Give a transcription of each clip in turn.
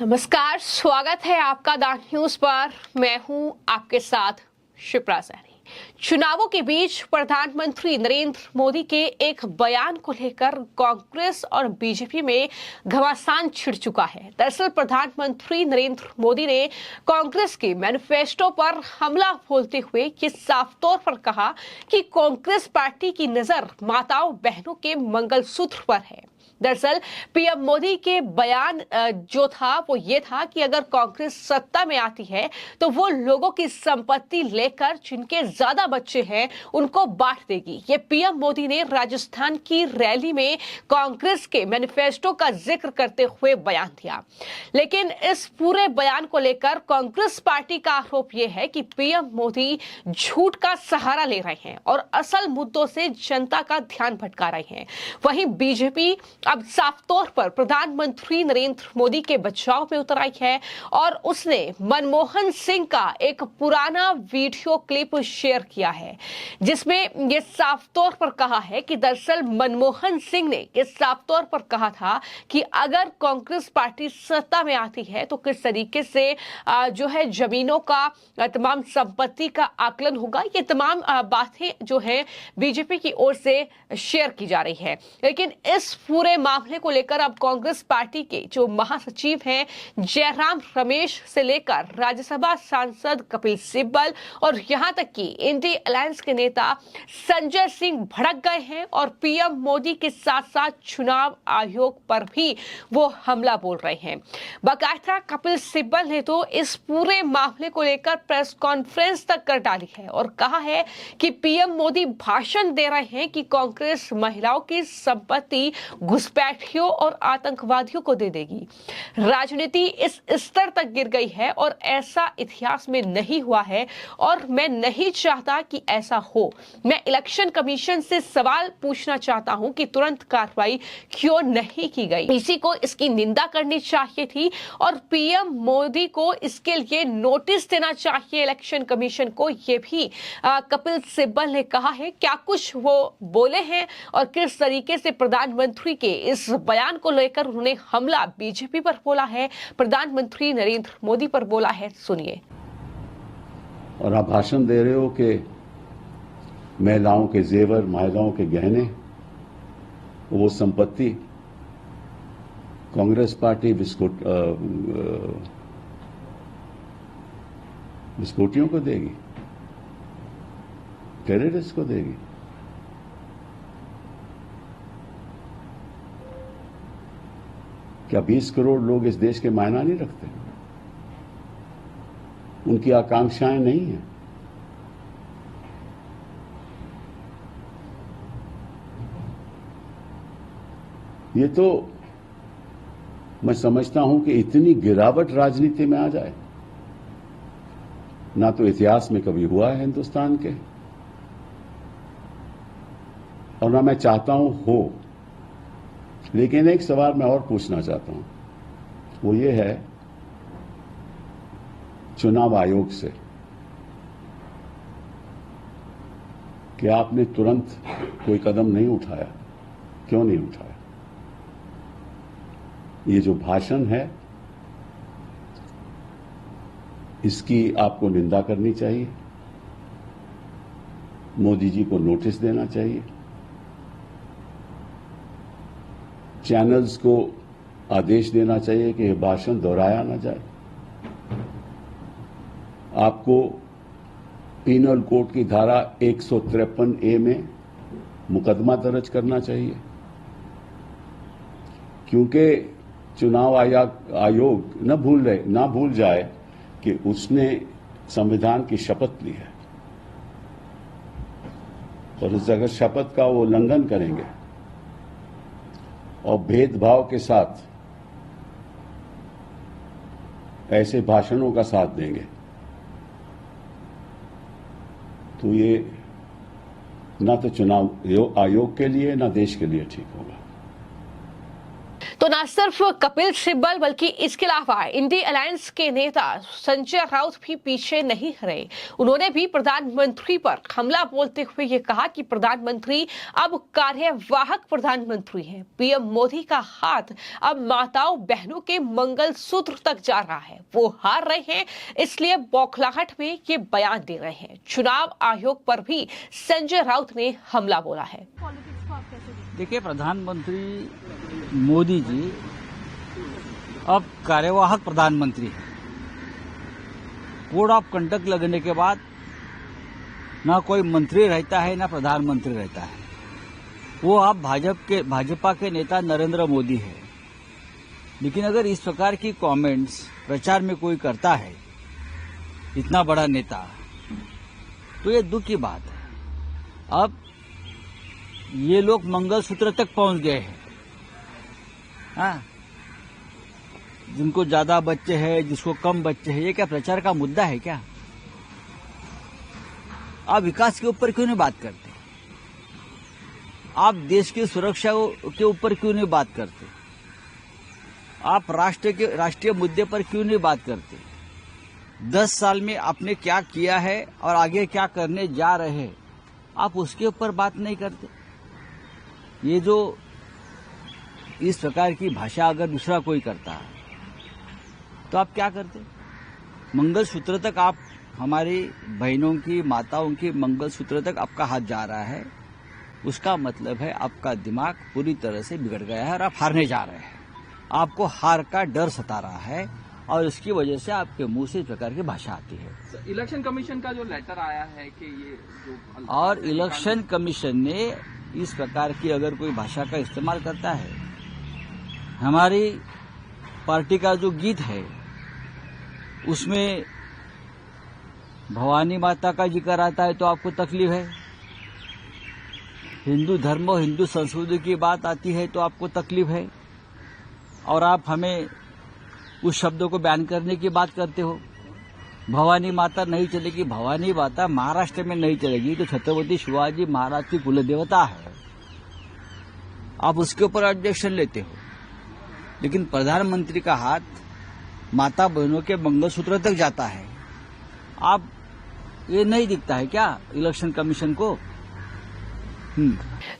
नमस्कार, स्वागत है आपका द न्यूज पर। मैं हूं आपके साथ शिप्रा सैनी। चुनावों के बीच प्रधानमंत्री नरेंद्र मोदी के एक बयान को लेकर कांग्रेस और बीजेपी में घमासान छिड़ चुका है। दरअसल प्रधानमंत्री नरेंद्र मोदी ने कांग्रेस के मैनिफेस्टो पर हमला बोलते हुए ये साफ तौर पर कहा कि कांग्रेस पार्टी की नजर माताओं बहनों के मंगलसूत्र पर है। दरअसल पीएम मोदी के बयान जो था वो ये था कि अगर कांग्रेस सत्ता में आती है तो वो लोगों की संपत्ति लेकर जिनके ज्यादा बच्चे हैं उनको बांट देगी। ये पीएम मोदी ने राजस्थान की रैली में कांग्रेस के मैनिफेस्टो का जिक्र करते हुए बयान दिया। लेकिन इस पूरे बयान को लेकर कांग्रेस पार्टी का आरोप यह है कि पीएम मोदी झूठ का सहारा ले रहे हैं और असल मुद्दों से जनता का ध्यान भटका रहे हैं। वहीं बीजेपी अब साफ तौर पर प्रधानमंत्री नरेंद्र मोदी के बचाव में उतर आई है और उसने मनमोहन सिंह का एक पुराना वीडियो क्लिप शेयर किया है, जिसमें यह साफ तौर पर कहा है कि दरअसल मनमोहन सिंह ने यह साफ तौर पर कहा था कि अगर कांग्रेस पार्टी सत्ता में आती है तो किस तरीके से जो है जमीनों का तमाम संपत्ति का आकलन होगा। ये तमाम बातें जो है बीजेपी की ओर से शेयर की जा रही है। लेकिन इस पूरे मामले को लेकर अब कांग्रेस पार्टी के जो महासचिव हैं जयराम रमेश से लेकर राज्यसभा सांसद कपिल सिब्बल और यहां तक कि इंडिया अलायंस के नेता संजय सिंह भड़क गए हैं और पीएम मोदी के साथ साथ चुनाव आयोग पर भी वो हमला बोल रहे हैं। बाकायदा कपिल सिब्बल ने तो इस पूरे मामले को लेकर प्रेस कॉन्फ्रेंस तक कर डाली है और कहा है कि पीएम मोदी भाषण दे रहे हैं कि कांग्रेस महिलाओं की संपत्ति घुसपैठियों और आतंकवादियों को दे देगी। राजनीति इस स्तर तक गिर गई है और ऐसा इतिहास में नहीं हुआ है और मैं नहीं चाहता कि ऐसा हो। मैं इलेक्शन कमीशन से सवाल पूछना चाहता हूं कि तुरंत कार्रवाई क्यों नहीं की गई। इसी को इसकी निंदा करनी चाहिए थी और पीएम मोदी को इसके लिए नोटिस देना चाहिए इलेक्शन कमीशन को। ये भी कपिल सिब्बल ने कहा है। क्या कुछ वो बोले हैं और किस तरीके से प्रधानमंत्री के इस बयान को लेकर उन्होंने हमला बीजेपी पर बोला है, प्रधानमंत्री नरेंद्र मोदी पर बोला है, सुनिए। और आप भाषण दे रहे हो कि महिलाओं के जेवर, महिलाओं के गहने, वो संपत्ति कांग्रेस पार्टी विस्फोटियों को देगी, टेररिस्ट को देगी। क्या 20 करोड़ लोग इस देश के मायना नहीं रखते? उनकी आकांक्षाएं नहीं हैं? ये तो मैं समझता हूं कि इतनी गिरावट राजनीति में आ जाए ना तो इतिहास में कभी हुआ है हिंदुस्तान के, और ना मैं चाहता हूं हो। लेकिन एक सवाल मैं और पूछना चाहता हूं, वो ये है चुनाव आयोग से कि आपने तुरंत कोई कदम नहीं उठाया। क्यों नहीं उठाया? ये जो भाषण है इसकी आपको निंदा करनी चाहिए, मोदी जी को नोटिस देना चाहिए, चैनल्स को आदेश देना चाहिए कि यह भाषण दोहराया ना जाए। आपको पीनल कोड की धारा 153A में मुकदमा दर्ज करना चाहिए, क्योंकि चुनाव आयोग न भूल जाए कि उसने संविधान की शपथ ली है और इस अगर शपथ का वो उल्लंघन करेंगे और भेदभाव के साथ ऐसे भाषणों का साथ देंगे तो ये ना तो चुनाव आयोग के लिए ना देश के लिए ठीक होगा। तो न सिर्फ कपिल सिब्बल बल्कि इसके अलावा इंडी अलायंस के नेता संजय राउत भी पीछे नहीं रहे। उन्होंने भी प्रधानमंत्री पर हमला बोलते हुए ये कहा कि प्रधानमंत्री अब कार्यवाहक प्रधानमंत्री हैं। पीएम मोदी का हाथ अब माताओं बहनों के मंगलसूत्र तक जा रहा है। वो हार रहे हैं, इसलिए बौखलाहट में ये बयान दे रहे हैं। चुनाव आयोग पर भी संजय राउत ने हमला बोला है। देखिए, प्रधानमंत्री मोदी जी अब कार्यवाहक प्रधानमंत्री हैं। कोड ऑफ कंडक्ट लगने के बाद ना कोई मंत्री रहता है ना प्रधानमंत्री रहता है। वो अब भाजपा के नेता नरेंद्र मोदी है। लेकिन अगर इस प्रकार की कमेंट्स प्रचार में कोई करता है, इतना बड़ा नेता, तो ये दुख की बात है। अब ये लोग मंगलसूत्र तक पहुंच गए हैं। हाँ, जिनको ज्यादा बच्चे हैं, जिसको कम बच्चे हैं, ये क्या प्रचार का मुद्दा है क्या? आप विकास के ऊपर क्यों नहीं बात करते? आप देश की सुरक्षा के ऊपर क्यों नहीं बात करते? आप राष्ट्रीय मुद्दे पर क्यों नहीं बात करते? 10 साल में आपने क्या किया है और आगे क्या करने जा रहे हैं, आप उसके ऊपर बात नहीं करते। ये जो इस प्रकार की भाषा अगर दूसरा कोई करता है तो आप क्या करते? मंगलसूत्र तक आप, हमारी बहनों की, माताओं की मंगलसूत्र तक आपका हाथ जा रहा है, उसका मतलब है आपका दिमाग पूरी तरह से बिगड़ गया है और आप हारने जा रहे हैं। आपको हार का डर सता रहा है और इसकी वजह से आपके मुंह से इस प्रकार की भाषा आती है। इलेक्शन कमीशन का जो लेटर आया है कि ये जो, और इलेक्शन कमीशन ने इस प्रकार की अगर कोई भाषा का इस्तेमाल करता है, हमारी पार्टी का जो गीत है उसमें भवानी माता का जिक्र आता है तो आपको तकलीफ है, हिंदू धर्म और हिंदू संस्कृति की बात आती है तो आपको तकलीफ है, और आप हमें उस शब्दों को बैन करने की बात करते हो। भवानी माता नहीं चलेगी, भवानी माता महाराष्ट्र में नहीं चलेगी तो छत्रपति शिवाजी महाराज की कुलदेवता है, आप उसके ऊपर ऑब्जेक्शन लेते हो। लेकिन प्रधानमंत्री का हाथ माता बहनों के मंगलसूत्र तक जाता है, आप ये नहीं दिखता है क्या इलेक्शन कमीशन को?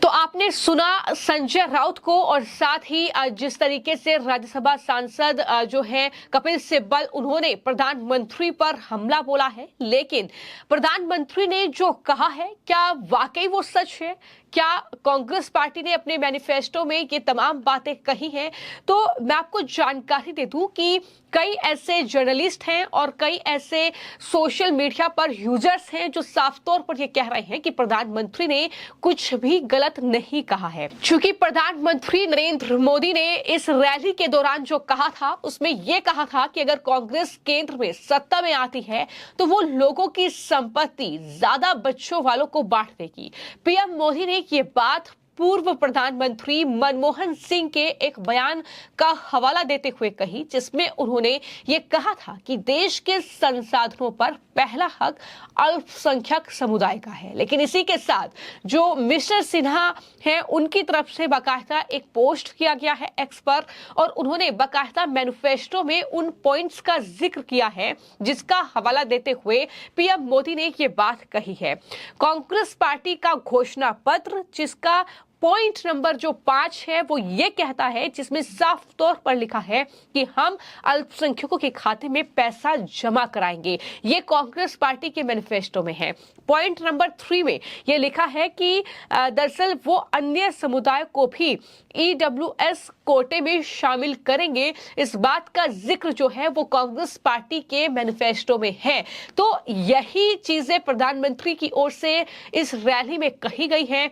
तो आपने सुना संजय राउत को, और साथ ही जिस तरीके से राज्यसभा सांसद जो है कपिल सिब्बल, उन्होंने प्रधानमंत्री पर हमला बोला है। लेकिन प्रधानमंत्री ने जो कहा है, क्या वाकई वो सच है? क्या कांग्रेस पार्टी ने अपने मैनिफेस्टो में ये तमाम बातें कही हैं? तो मैं आपको जानकारी दे दूं कि कई ऐसे जर्नलिस्ट हैं और कई ऐसे सोशल मीडिया पर यूजर्स हैं जो साफ तौर पर ये कह रहे हैं कि प्रधानमंत्री ने कुछ भी गलत नहीं कहा है। चूंकि प्रधानमंत्री नरेंद्र मोदी ने इस रैली के दौरान जो कहा था, उसमें यह कहा था कि अगर कांग्रेस केंद्र में सत्ता में आती है तो वो लोगों की संपत्ति ज्यादा बच्चों वालों को बांट देगी। पीएम मोदी ने ये बात पूर्व प्रधानमंत्री मनमोहन सिंह के एक बयान का हवाला देते हुए कही, जिसमें उन्होंने ये कहा था कि देश के संसाधनों पर पहला हक अल्पसंख्यक समुदाय का है। लेकिन इसी के साथ जो मिस्टर सिन्हा हैं, उनकी तरफ से बाकायदा एक पोस्ट किया गया है एक्स पर, और उन्होंने बाकायदा मैनिफेस्टो में उन पॉइंट्स का जिक्र किया है जिसका हवाला देते हुए पीएम मोदी ने ये बात कही है। कांग्रेस पार्टी का घोषणा पत्र, जिसका पॉइंट नंबर जो 5 है, वो ये कहता है, जिसमें साफ तौर पर लिखा है कि हम अल्पसंख्यकों के खाते में पैसा जमा कराएंगे। ये कांग्रेस पार्टी के मैनिफेस्टो में है। पॉइंट नंबर 3 में ये लिखा है कि दरअसल वो अन्य समुदाय को भी EWS कोटे में शामिल करेंगे। इस बात का जिक्र जो है वो कांग्रेस पार्टी के मैनिफेस्टो में है। तो यही चीजें प्रधानमंत्री की ओर से इस रैली में कही गई हैं।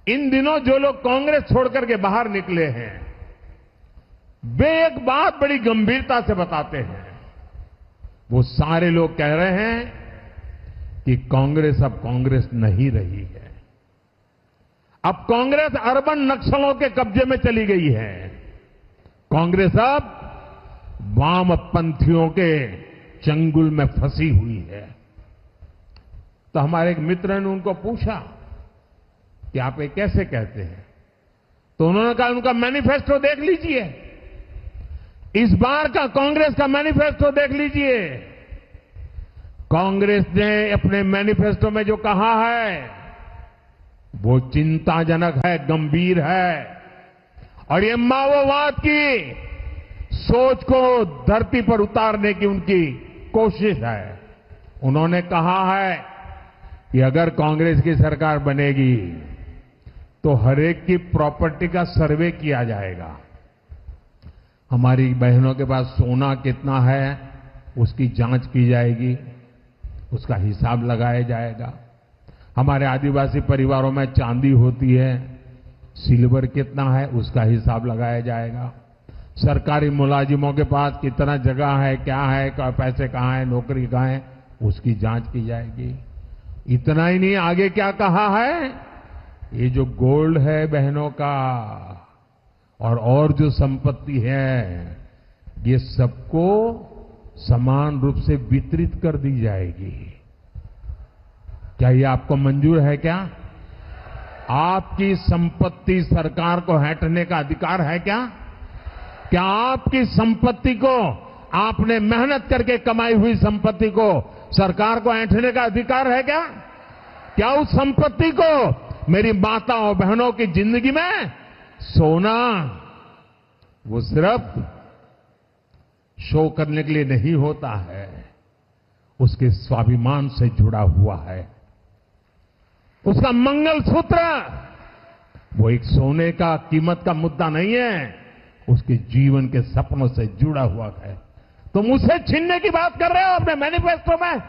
इन दिनों जो लोग कांग्रेस छोड़कर के बाहर निकले हैं, वे एक बात बड़ी गंभीरता से बताते हैं। वो सारे लोग कह रहे हैं कि कांग्रेस अब कांग्रेस नहीं रही है। अब कांग्रेस अर्बन नक्सलों के कब्जे में चली गई है। कांग्रेस अब वामपंथियों के चंगुल में फंसी हुई है। तो हमारे एक मित्र ने उनको पूछा कि आप ये कैसे कहते हैं? तो उन्होंने कहा, उनका मैनिफेस्टो देख लीजिए। इस बार का कांग्रेस का मैनिफेस्टो देख लीजिए। कांग्रेस ने अपने मैनिफेस्टो में जो कहा है वो चिंताजनक है, गंभीर है, और ये माओवाद की सोच को धरती पर उतारने की उनकी कोशिश है। उन्होंने कहा है कि अगर कांग्रेस की सरकार बनेगी तो हर एक की प्रॉपर्टी का सर्वे किया जाएगा। हमारी बहनों के पास सोना कितना है उसकी जांच की जाएगी, उसका हिसाब लगाया जाएगा। हमारे आदिवासी परिवारों में चांदी होती है, सिल्वर कितना है उसका हिसाब लगाया जाएगा। सरकारी मुलाजिमों के पास कितना जगह है, क्या है, पैसे कहाँ है, नौकरी कहाँ है, उसकी जांच की जाएगी। इतना ही नहीं, आगे क्या कहा है, ये जो गोल्ड है बहनों का और जो संपत्ति है ये सबको समान रूप से वितरित कर दी जाएगी। क्या ये आपको मंजूर है? क्या आपकी संपत्ति सरकार को हटने का अधिकार है? क्या आपकी संपत्ति को, आपने मेहनत करके कमाई हुई संपत्ति को सरकार को ऐंठने का अधिकार है? क्या उस संपत्ति को मेरी माताओं बहनों की जिंदगी में सोना वो सिर्फ शो करने के लिए नहीं होता है, उसके स्वाभिमान से जुड़ा हुआ है। उसका मंगलसूत्र वो एक सोने का कीमत का मुद्दा नहीं है, उसके जीवन के सपनों से जुड़ा हुआ है। तुम उसे छीनने की बात कर रहे हो अपने मैनिफेस्टो में।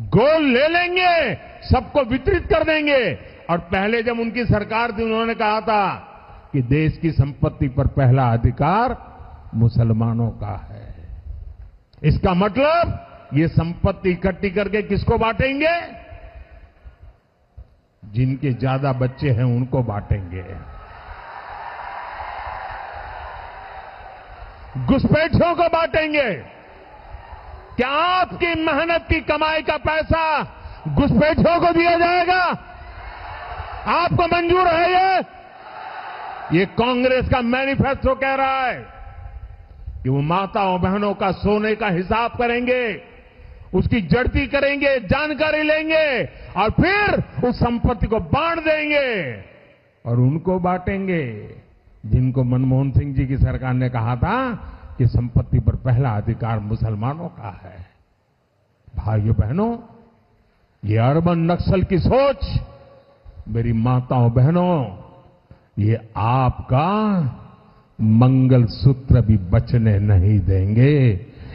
गोल्ड ले लेंगे, सबको वितरित कर देंगे। और पहले जब उनकी सरकार थी उन्होंने कहा था कि देश की संपत्ति पर पहला अधिकार मुसलमानों का है। इसका मतलब ये संपत्ति इकट्ठी करके किसको बांटेंगे? जिनके ज्यादा बच्चे हैं उनको बांटेंगे। घुसपैठियों को बांटेंगे। क्या आपकी मेहनत की कमाई का पैसा घुसपैठियों को दिया जाएगा? आपको मंजूर है ये कांग्रेस का मैनिफेस्टो कह रहा है कि वो माताओं बहनों का सोने का हिसाब करेंगे, उसकी जड़ती करेंगे, जानकारी लेंगे और फिर उस संपत्ति को बांट देंगे। और उनको बांटेंगे जिनको मनमोहन सिंह जी की सरकार ने कहा था कि संपत्ति पर पहला अधिकार मुसलमानों का है। भाइयों बहनों, ये अर्बन नक्सल की सोच, मेरी माताओं बहनों, ये आपका मंगलसूत्र भी बचने नहीं देंगे,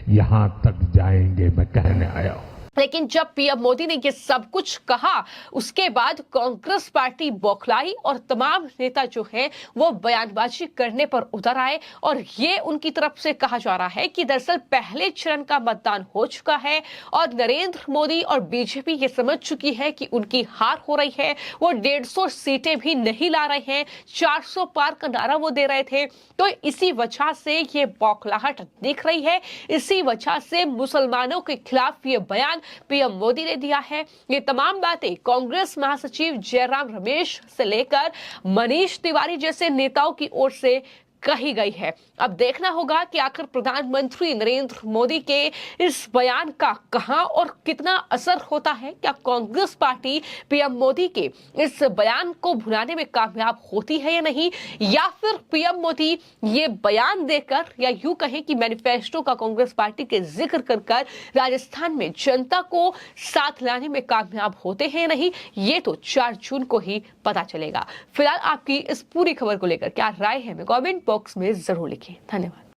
यहां तक जाएंगे, मैं कहने आया हूं। लेकिन जब पीएम मोदी ने ये सब कुछ कहा उसके बाद कांग्रेस पार्टी बौखलाई और तमाम नेता जो हैं वो बयानबाजी करने पर उतर आए। और ये उनकी तरफ से कहा जा रहा है कि दरअसल पहले चरण का मतदान हो चुका है और नरेंद्र मोदी और बीजेपी ये समझ चुकी है कि उनकी हार हो रही है। वो 150 सीटें भी नहीं ला रहे हैं, 400 पार का नारा वो दे रहे थे। तो इसी वजह से ये बौखलाहट दिख रही है, इसी वजह से मुसलमानों के खिलाफ ये बयान पीएम मोदी ने दिया है। ये तमाम बातें कांग्रेस महासचिव जयराम रमेश से लेकर मनीष तिवारी जैसे नेताओं की ओर से कही गई है। अब देखना होगा कि आखिर प्रधानमंत्री नरेंद्र मोदी के इस बयान का कहां और कितना असर होता है। क्या कांग्रेस पार्टी पीएम मोदी के इस बयान को भुनाने में कामयाब होती है या नहीं, या फिर पीएम मोदी ये बयान देकर या यूं कहें कि मैनिफेस्टो का कांग्रेस पार्टी के जिक्र कर राजस्थान में जनता को साथ लाने में कामयाब होते हैं या नहीं, ये तो 4 जून को ही पता चलेगा। फिलहाल आपकी इस पूरी खबर को लेकर क्या राय है, मैं कमेंट बॉक्स में जरूर लिखें। धन्यवाद।